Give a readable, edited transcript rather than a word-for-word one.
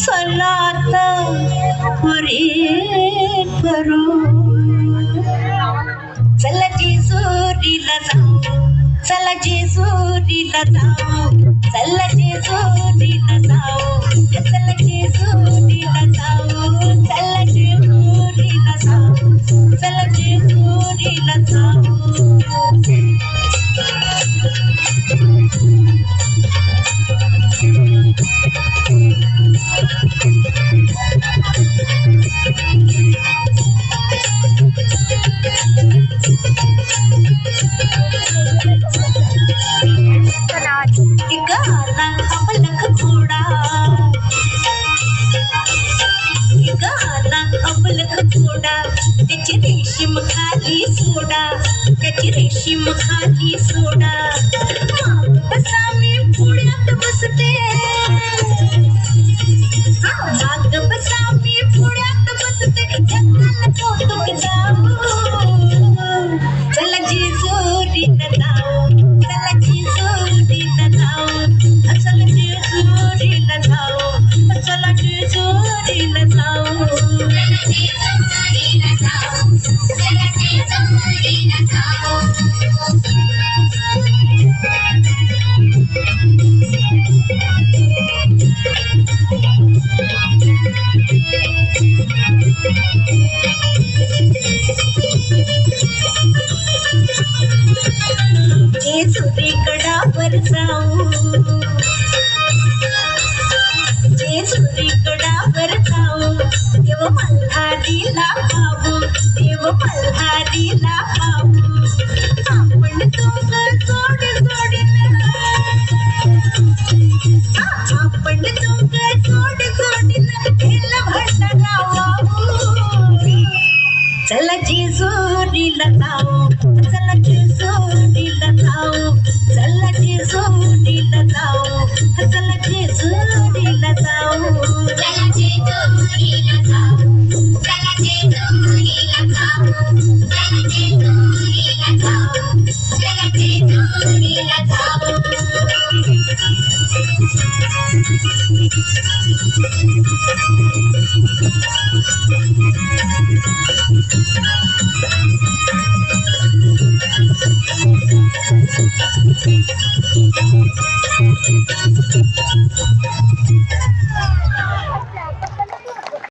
सलात पुरी करू चला जेजुरीला जाऊ चला जेजुरीला जाऊ चला जेजुरीला जाऊ चला जेजुरीला जाऊ चला जेजुरीला जाऊ चला जेजुरीला जाऊ गाना अबलख घोडा गाना अबलख घोडा त्याची रेशीम खाली सोडा त्याची रेशीम खाली सोडा बसा मी पुण्यात बसते माग बसा मी पुण्यात बसते जगाला कौतुक जाऊ चला जेजुरीला जाऊ चला जेजुरीला जाऊ चला जेजुरीला जाऊ चला जेजुरीला जाऊ चला जेजुरीला जाऊ चला जेजुरीला जाऊ जेजुरीगडावर जाऊ जेजुरीगडावर जाऊ देव मल्हारीला पाहू देव मल्हारीला पाहू आपण दोघं जोडी जोडीनं आपण दोघं जोडी जोडीनं गेलं भंडारा वाहू चला जेजुरीला जाऊ चला जेजुरीला जाऊ चला जेजुरीला जाऊ चला जेजुरीला जाऊ चला जेजुरीला जाऊ चला जेजुरीला जाऊ चला जेजुरीला जाऊ चला जेजुरीला जाऊ